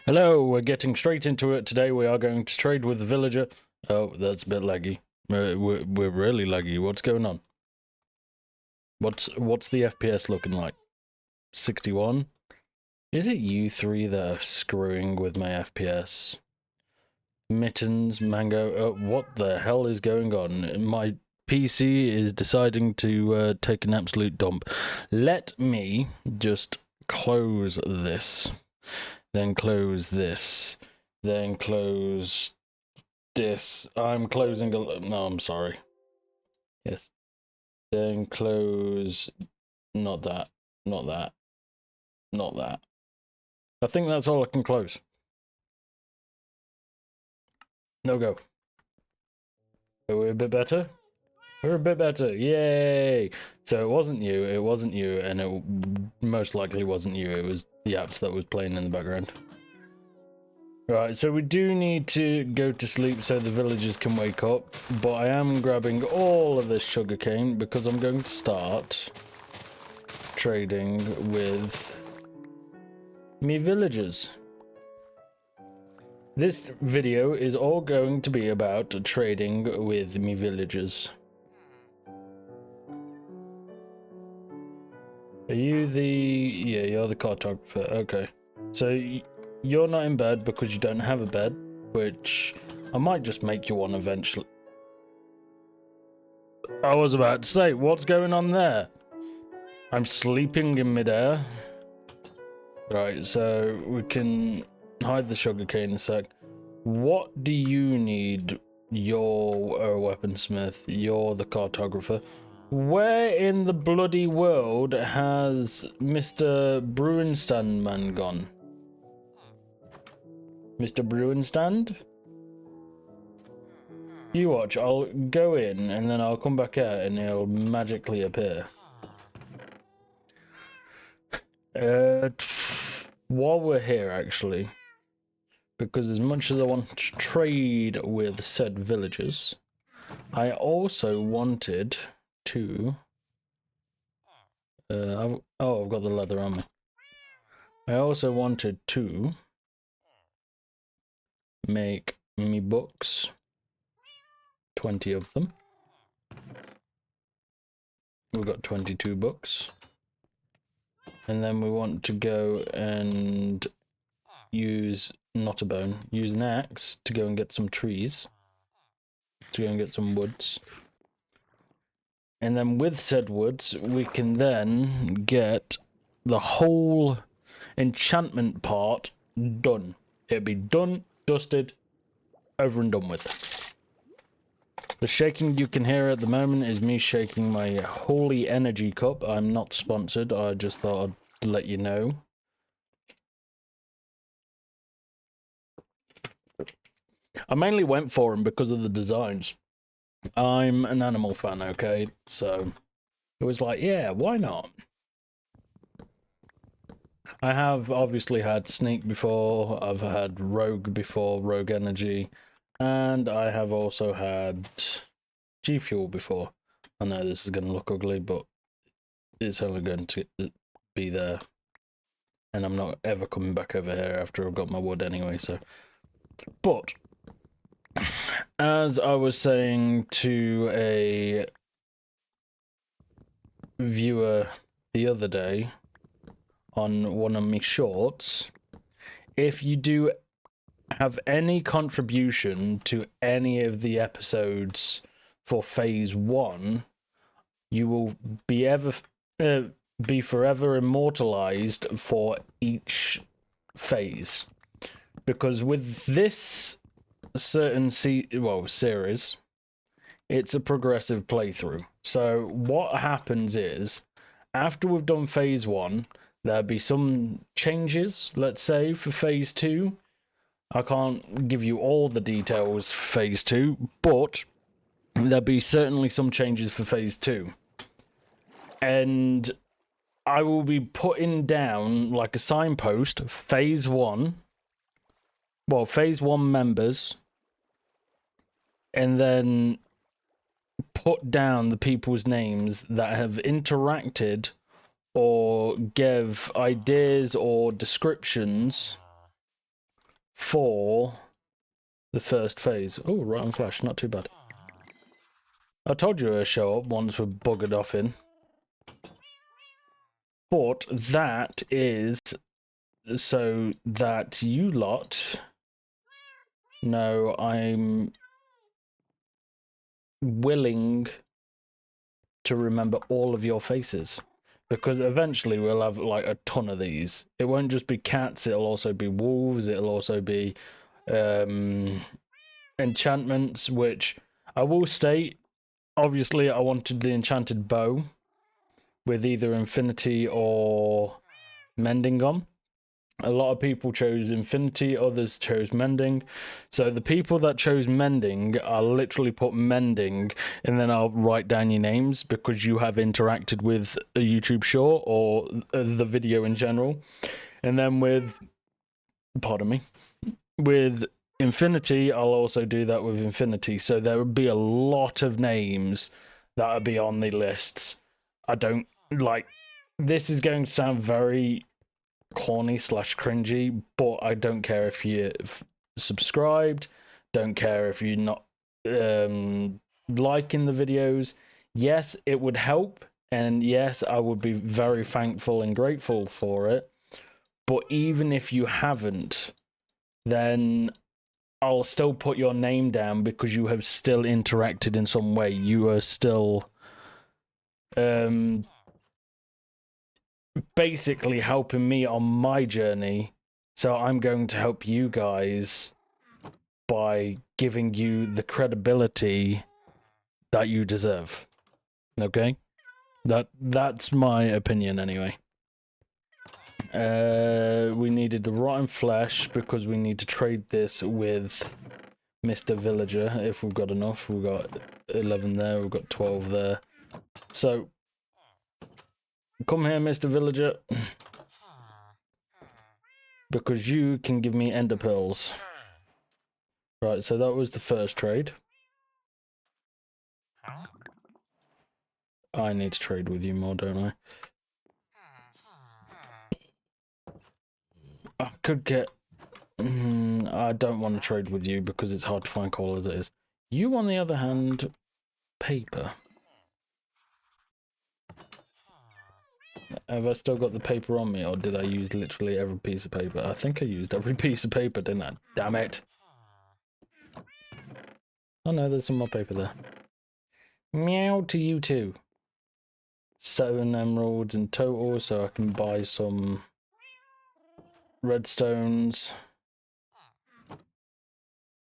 Hello, we're getting straight into it. Today we are going to trade with the villager. Oh, that's a bit laggy. We're really laggy. What's going on? What's the FPS looking like? 61? Is it you three that are screwing with my FPS? Mittens, Mango, what the hell is going on? My PC is deciding to take an absolute dump. Let me just close this. Then close this. Then close this. I'm closing a... No, I'm sorry. Yes. Then close... Not that. Not that. Not that. I think that's all I can close. No go. Are we a bit better? We're a bit better. Yay! So it wasn't you, and it most likely wasn't you. It was the apps that was playing in the background. Right, so we do need to go to sleep so the villagers can wake up, but I am grabbing all of this sugarcane because I'm going to start trading with me villagers. This video is all going to be about trading with me villagers. Are you the... Yeah, you're the cartographer. Okay. So you're not in bed because you don't have a bed, which I might just make you one eventually. I was about to say, what's going on there? I'm sleeping in midair. Right, so we can hide the sugarcane a sec. What do you need? You're a weaponsmith. You're the cartographer. Where in the bloody world has Mr. Bruinstand man gone? Mr. Bruinstand? You watch, I'll go in and then I'll come back out and he'll magically appear. While we're here, actually, because as much as I want to trade with said villagers, I also wanted to... I've got the leather on me. I also wanted to make me books, 20 of them. We've got 22 books. And then we want to go and use, not a bone, use an axe to go and get some trees. To go and get some woods. And then with said woods, we can then get the whole enchantment part done. It'll be done, dusted, over and done with. The shaking you can hear at the moment is me shaking my holy energy cup. I'm not sponsored. I just thought I'd let you know. I mainly went for them because of the designs. I'm an animal fan, okay? So it was like, yeah, why not? I have obviously had Sneak before. I've had Rogue before, Rogue Energy. And I have also had G Fuel before. I know this is going to look ugly, but it's only going to be there. And I'm not ever coming back over here after I've got my wood anyway, so. But, as I was saying to a viewer the other day on one of my shorts, if you do have any contribution to any of the episodes for phase 1, you will be forever immortalized for each phase. Because with this certain series, it's a progressive playthrough. So what happens is, after we've done phase 1, there'll be some changes, let's say, for phase 2. I can't give you all the details for phase 2, but there'll be certainly some changes for phase 2. And I will be putting down, like a signpost, phase 1. Well, phase 1 members. And then put down the people's names that have interacted or give ideas or descriptions for the first phase. Oh, right on flash, not too bad. I told you it'll show up once we're buggered off in. But that is so that you lot know I'm willing to remember all of your faces. Because eventually we'll have like a ton of these. It won't just be cats, it'll also be wolves, it'll also be enchantments, which I will state, obviously I wanted the enchanted bow with either infinity or mending on. A lot of people chose infinity, others chose mending. So the people that chose mending, I'll literally put mending and then I'll write down your names because you have interacted with a YouTube short or the video in general. And then with, pardon me, with infinity, I'll also do that with infinity. So there would be a lot of names that would be on the lists. I don't like, this is going to sound very corny / cringy, but I don't care if you've subscribed, don't care if you're not liking the videos. Yes, it would help, and yes, I would be very thankful and grateful for it. But even if you haven't, then I'll still put your name down because you have still interacted in some way. You are still basically helping me on my journey, so I'm going to help you guys by giving you the credibility that you deserve. Okay? That's my opinion anyway. We needed the rotten flesh because we need to trade this with Mr. Villager if we've got enough. We've got 11 there, we've got 12 there. So come here, Mr. Villager. Because you can give me ender pearls. Right, so that was the first trade. I need to trade with you more, don't I? I could get... I don't want to trade with you because it's hard to find coal as it is. You, on the other hand, paper. Have I still got the paper on me, or did I use literally every piece of paper? I think I used every piece of paper, didn't I? Damn it! Oh no, there's some more paper there. Meow to you too. 7 emeralds in total, so I can buy some redstones.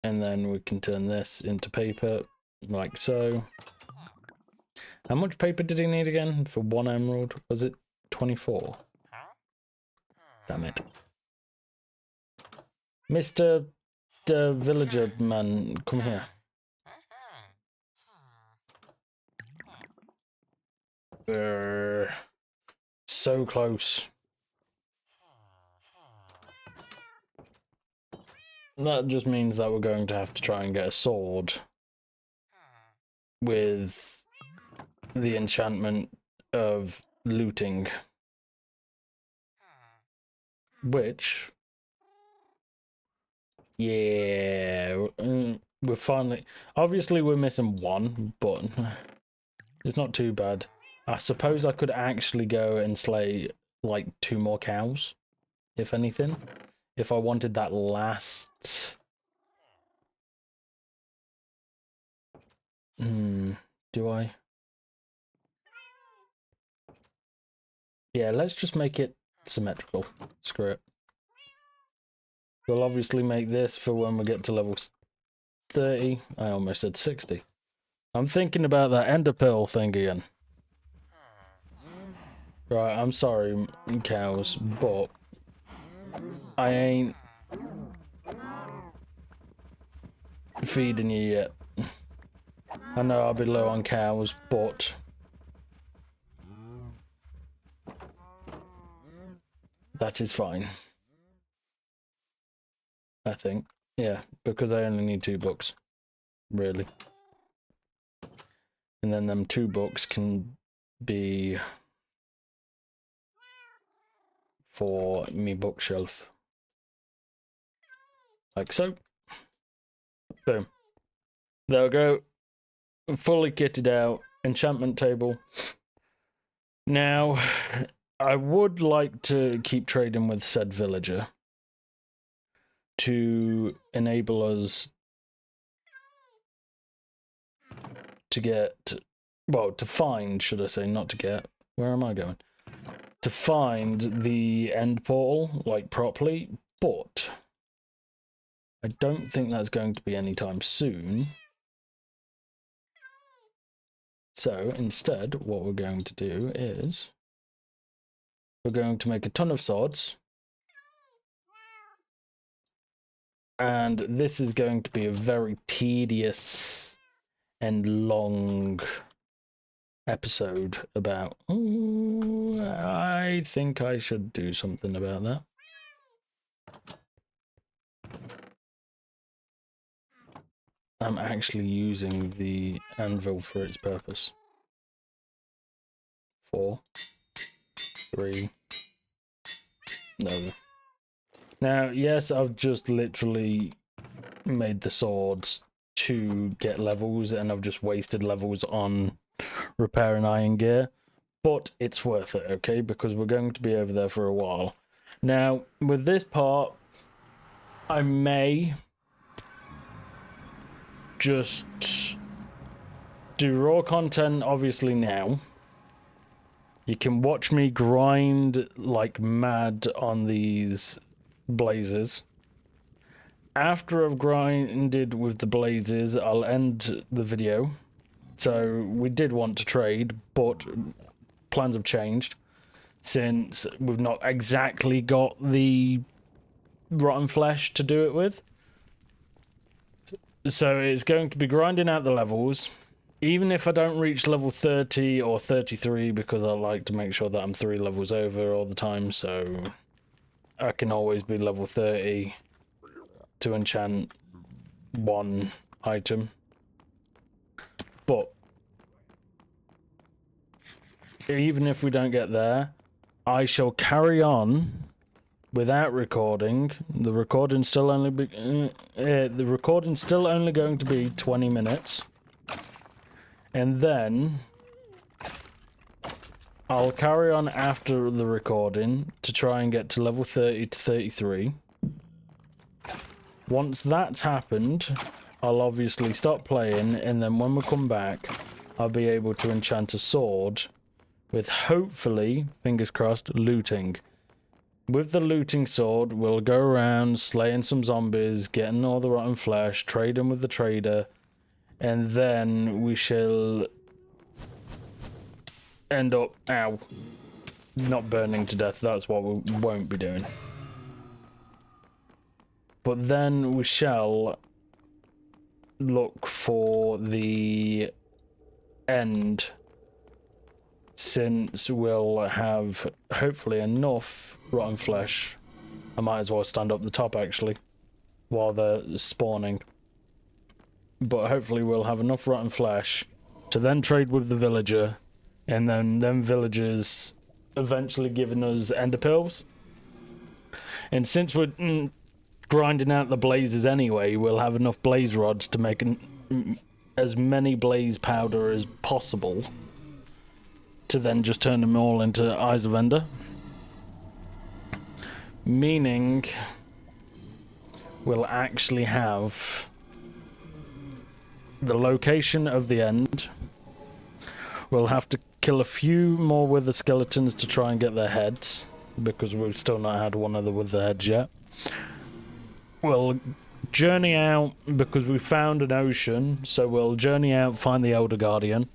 And then we can turn this into paper, like so. How much paper did he need again for 1 emerald? Was it 24? Damn it. Mr. Villager man, come here. So close. That just means that we're going to have to try and get a sword with the enchantment of looting. Which... yeah, we're finally... obviously we're missing 1, but it's not too bad. I suppose I could actually go and slay like 2 more cows, if anything. If I wanted that last... do I? Yeah, let's just make it symmetrical. Screw it. We'll obviously make this for when we get to level 30. I almost said 60. I'm thinking about that ender pearl thing again. Right, I'm sorry, cows, but I ain't feeding you yet. I know I'll be low on cows, but that is fine. I think. Yeah, because I only need 2 books. Really. And then them 2 books can be for me bookshelf. Like so. Boom. There we go. Fully kitted out. Enchantment table. Now, I would like to keep trading with said villager to enable us to get, well, to find, should I say, not to get, where am I going? To find the end portal, like, properly, but I don't think that's going to be anytime soon. So, instead, what we're going to do is we're going to make a ton of swords. And this is going to be a very tedious and long episode about... Ooh, I think I should do something about that. I'm actually using the anvil for its purpose. 4, 3... No. Now, yes, I've just literally made the swords to get levels, and I've just wasted levels on repairing iron gear, but it's worth it, okay, because we're going to be over there for a while. Now, with this part, I may just do raw content, obviously, now. You can watch me grind like mad on these blazes. After I've grinded with the blazes, I'll end the video. So we did want to trade, but plans have changed since we've not exactly got the rotten flesh to do it with. So it's going to be grinding out the levels. Even if I don't reach level 30 or 33, because I like to make sure that I'm 3 levels over all the time, so I can always be level 30 to enchant 1 item. But even if we don't get there, I shall carry on without recording. The recording's still only going to be 20 minutes. And then I'll carry on after the recording to try and get to level 30 to 33. Once that's happened, I'll obviously stop playing, and then when we come back, I'll be able to enchant a sword with, hopefully, fingers crossed, looting. With the looting sword, we'll go around slaying some zombies, getting all the rotten flesh, trading with the trader, and then we shall end up, not burning to death. That's what we won't be doing. But then we shall look for the end, since we'll have hopefully enough rotten flesh. I might as well stand up the top actually while they're spawning. But hopefully we'll have enough rotten flesh to then trade with the villager, and then them villagers eventually giving us ender pills. And since we're grinding out the blazes anyway, we'll have enough blaze rods to make as many blaze powder as possible to then just turn them all into Eyes of Ender. Meaning we'll actually have the location of the end. We'll have to kill a few more wither skeletons to try and get their heads, because we've still not had one of the wither heads yet. We'll journey out because we found an ocean, so we'll journey out, find the Elder Guardian.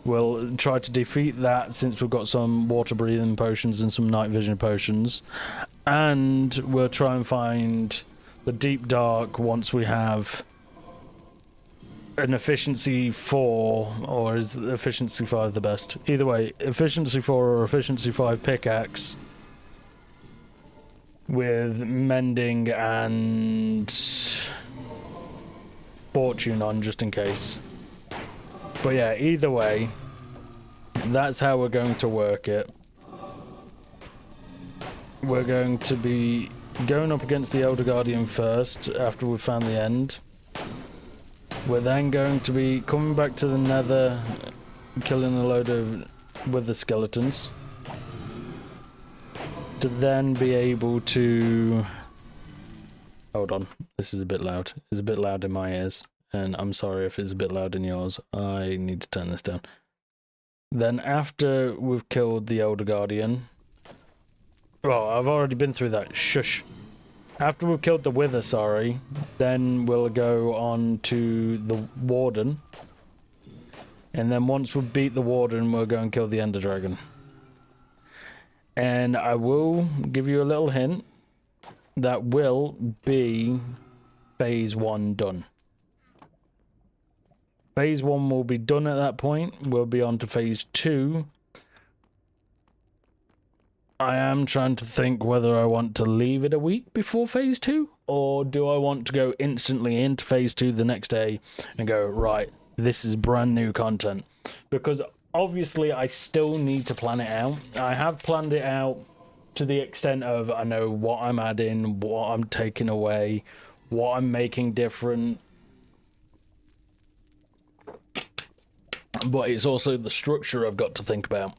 We'll try to defeat that since we've got some water breathing potions and some night vision potions. And we'll try and find the Deep Dark once we have an efficiency 4, or is efficiency 5 the best? Either way, efficiency 4 or efficiency 5 pickaxe with mending and fortune on, just in case. But yeah, either way, that's how we're going to work it. We're going to be going up against the Elder Guardian first, after we've found the end. We're then going to be coming back to the Nether, killing a load of wither skeletons. To then be able to... Hold on, this is a bit loud. It's a bit loud in my ears, and I'm sorry if it's a bit loud in yours. I need to turn this down. Then after we've killed the Elder Guardian... Well, I've already been through that. Shush. After we've killed the Wither, sorry, then we'll go on to the Warden. And then once we've beat the Warden, we'll go and kill the Ender Dragon. And I will give you a little hint. That will be phase 1 done. Phase 1 will be done at that point. We'll be on to phase 2. I am trying to think whether I want to leave it a week before phase 2, or do I want to go instantly into phase 2 the next day and go, right, this is brand new content. Because obviously I still need to plan it out. I have planned it out to the extent of I know what I'm adding, what I'm taking away, what I'm making different. But it's also the structure I've got to think about.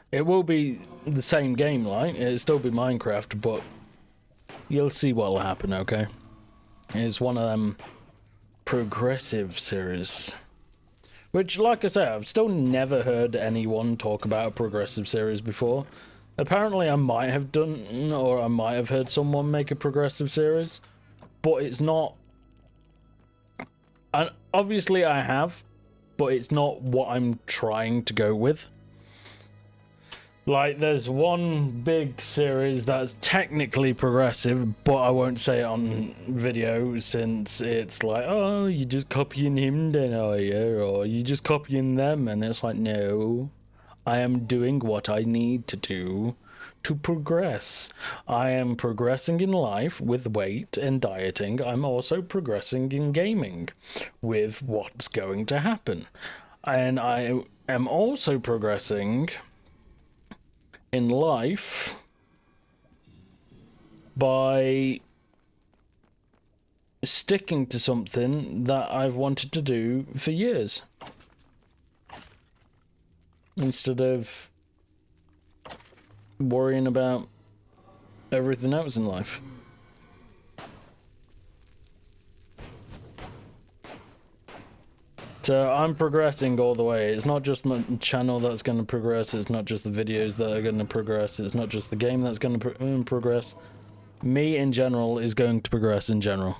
It will be the same game, like, it'll still be Minecraft, but you'll see what'll happen, okay? It's one of them progressive series. Which, like I say, I've still never heard anyone talk about a progressive series before. Apparently I might have done, or I might have heard someone make a progressive series, but it's not... And obviously I have, but it's not what I'm trying to go with. Like, there's one big series that's technically progressive, but I won't say it on video since it's like, oh, you're just copying him then, are you? Or you're just copying them, and it's like, no. I am doing what I need to do to progress. I am progressing in life with weight and dieting. I'm also progressing in gaming with what's going to happen. And I am also progressing... in life by sticking to something that I've wanted to do for years instead of worrying about everything else in life. So I'm progressing all the way. It's not just my channel that's going to progress. It's not just the videos that are going to progress. It's not just the game that's going to progress. Me in general is going to progress in general.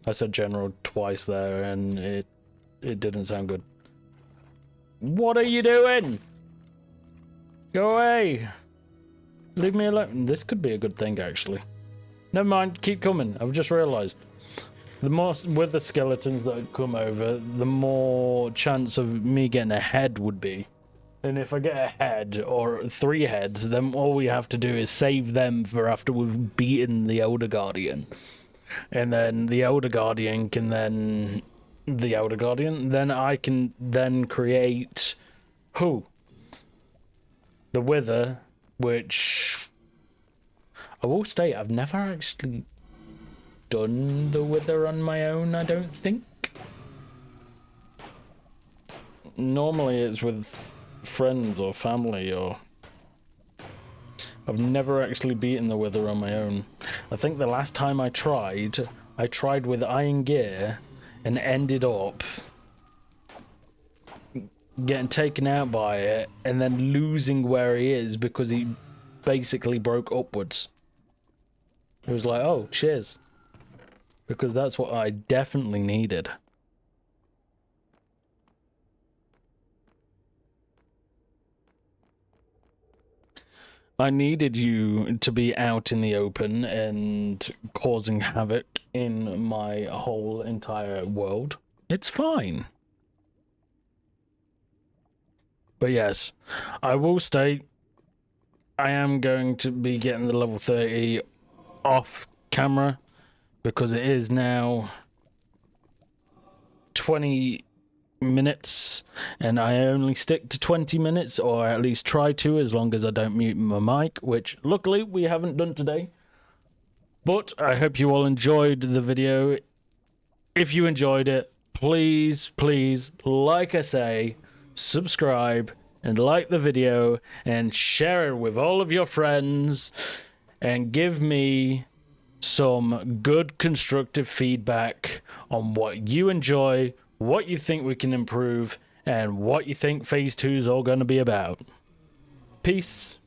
I said general twice there and it didn't sound good. What are you doing? Go away. Leave me alone. This could be a good thing, actually. Never mind. Keep coming. I've just realized. The more with the skeletons that come over, the more chance of me getting a head would be. And if I get a head or 3 heads, then all we have to do is save them for after we've beaten the Elder Guardian. And then the Elder Guardian can then... then I can then create... Who? The Wither, which... I will state, I've never actually... done the Wither on my own, I don't think. Normally it's with friends or family, or... I've never actually beaten the Wither on my own. I think the last time I tried with iron gear and ended up getting taken out by it and then losing where he is because he basically broke upwards. It was like, oh, cheers. Because that's what I definitely needed. I needed you to be out in the open and causing havoc in my whole entire world. It's fine. But yes, I will state I am going to be getting the level 30 off camera. Because it is now 20 minutes, and I only stick to 20 minutes, or at least try to, as long as I don't mute my mic, which luckily we haven't done today. But I hope you all enjoyed the video. If you enjoyed it, please, like I say, subscribe and like the video and share it with all of your friends and give me some good constructive feedback on what you enjoy, what you think we can improve, and what you think phase 2 is all going to be about. Peace.